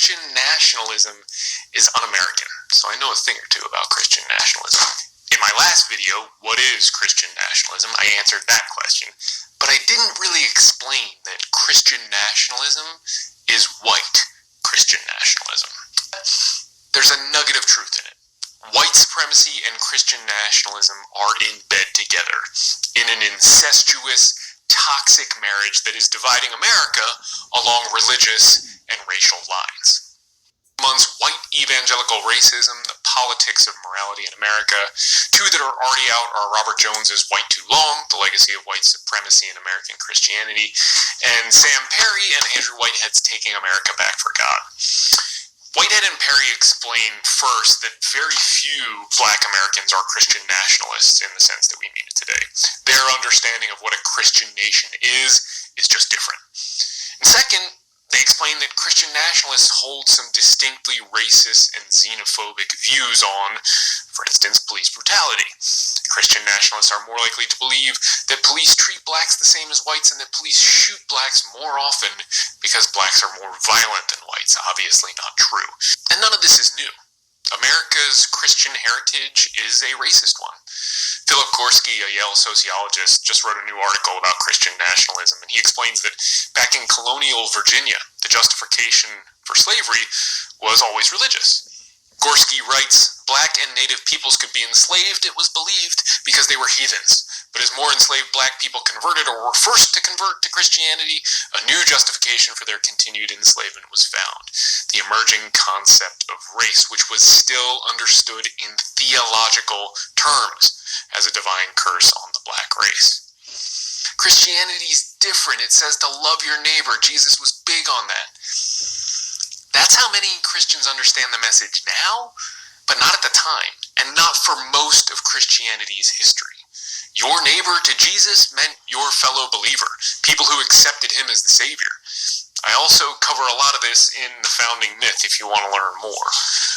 Christian nationalism is un-American, so I know a thing or two about Christian nationalism. In my last video, what is Christian nationalism, I answered that question, but I didn't really explain that Christian nationalism is white Christian nationalism. There's a nugget of truth in it. White supremacy and Christian nationalism are in bed together in an incestuous, toxic marriage that is dividing America along religious and racial lines. Amongst white evangelical racism, the politics of morality in America, two that are already out are Robert Jones's White Too Long, The Legacy of White Supremacy in American Christianity, and Sam Perry and Andrew Whitehead's Taking America Back for God. Whitehead and Perry explain first that very few Black Americans are Christian nationalists in the sense that we mean it today. Their understanding of what a Christian nation is just different. And second, they explain that Christian nationalists hold some distinctly racist and xenophobic views on, for instance, police brutality. Christian nationalists are more likely to believe that police treat blacks the same as whites and that police shoot blacks more often because blacks are more violent than whites. Obviously not true. And none of this is new. America's Christian heritage is a racist one. Philip Gorski, a Yale sociologist, just wrote a new article about Christian nationalism, and he explains that back in colonial Virginia, the justification for slavery was always religious. Gorski writes, Black and native peoples could be enslaved, it was believed, because they were heathens. But as more enslaved Black people converted or were forced to convert to Christianity, a new justification for their continued enslavement was found. The emerging concept of race, which was still understood in theological terms as a divine curse on the Black race. Christianity's different. It says to love your neighbor. Jesus was big on that. That's how many Christians understand the message now, but not at the time, and not for most of Christianity's history. Your neighbor to Jesus meant your fellow believer, people who accepted him as the Savior. I also cover a lot of this in The Founding Myth if you want to learn more.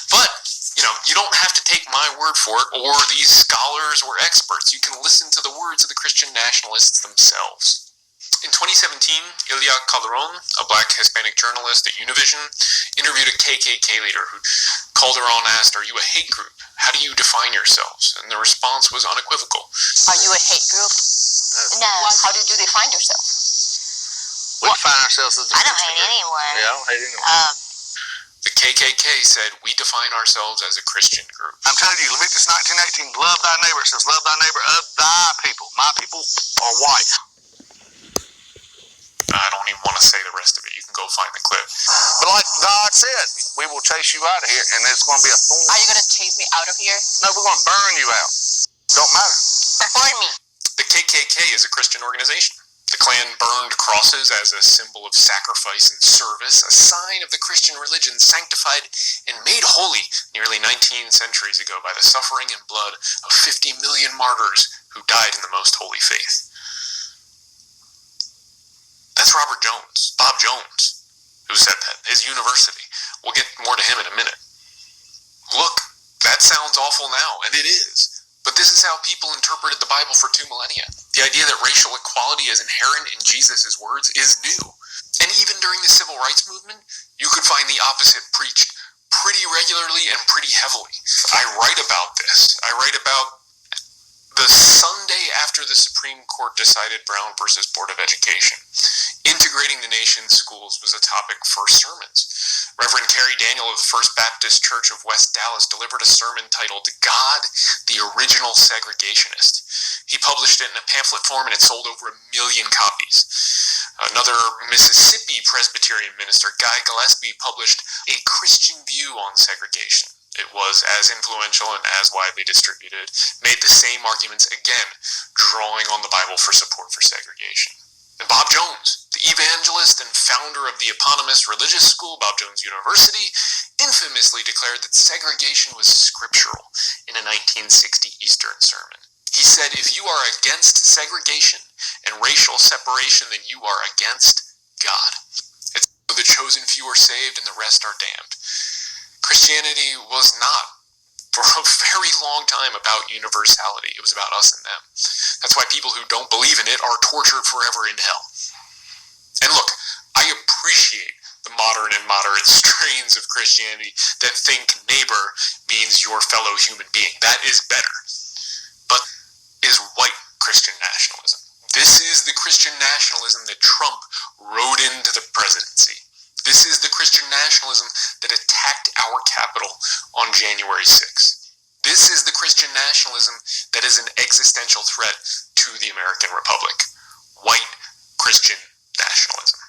But, you don't have to take my word for it or these scholars or experts. You can listen to the words of the Christian nationalists themselves. In 2017, Ilya Calderon, a Black Hispanic journalist at Univision, interviewed a KKK leader who Calderon asked, "Are you a hate group? How do you define yourselves?" And the response was unequivocal. Are you a hate group? No. How did you define yourself? We define ourselves as a I don't hate anyone. Yeah, I don't hate anyone. The KKK said, "We define ourselves as a Christian group." I'm telling you, Leviticus 19:18, love thy neighbor. It says, love thy neighbor of thy people. My people are white. I don't even want to say the rest of it. You can go find the clip. But like God said, we will chase you out of here, and it's going to be a thorn. Are you going to chase me out of here? No, we're going to burn you out. Don't matter. Burn me. The KKK is a Christian organization. The Klan burned crosses as a symbol of sacrifice and service, a sign of the Christian religion sanctified and made holy nearly 19 centuries ago by the suffering and blood of 50 million martyrs who died in the most holy faith. That's Robert Jones, Bob Jones, who said that, his university. We'll get more to him in a minute. Look, that sounds awful now, and it is. But this is how people interpreted the Bible for 2 millennia. The idea that racial equality is inherent in Jesus' words is new. And even during the civil rights movement, you could find the opposite preached pretty regularly and pretty heavily. I write about this. I write about the Sunday after the Supreme Court decided Brown versus Board of Education. Integrating the nation's schools was a topic for sermons. Reverend Carey Daniel of the First Baptist Church of West Dallas delivered a sermon titled God, the Original Segregationist. He published it in a pamphlet form and it sold over 1 million copies. Another Mississippi Presbyterian minister, Guy Gillespie, published A Christian View on Segregation. It was as influential and as widely distributed, made the same arguments again, drawing on the Bible for support for segregation. And Bob Jones, the evangelist and founder of the eponymous religious school, Bob Jones University, infamously declared that segregation was scriptural in a 1960 Eastern sermon. He said, "If you are against segregation and racial separation, then you are against God. It's the chosen few are saved and the rest are damned." Christianity was not, for a very long time, about universality. It was about us and them. That's why people who don't believe in it are tortured forever in hell. And look, I appreciate the modern and moderate separate strains of Christianity that think neighbor means your fellow human being. That is better. But is white Christian nationalism. This is the Christian nationalism that Trump rode into the presidency. This is the Christian nationalism that attacked our capital on January 6th. This is the Christian nationalism that is an existential threat to the American Republic. White Christian nationalism.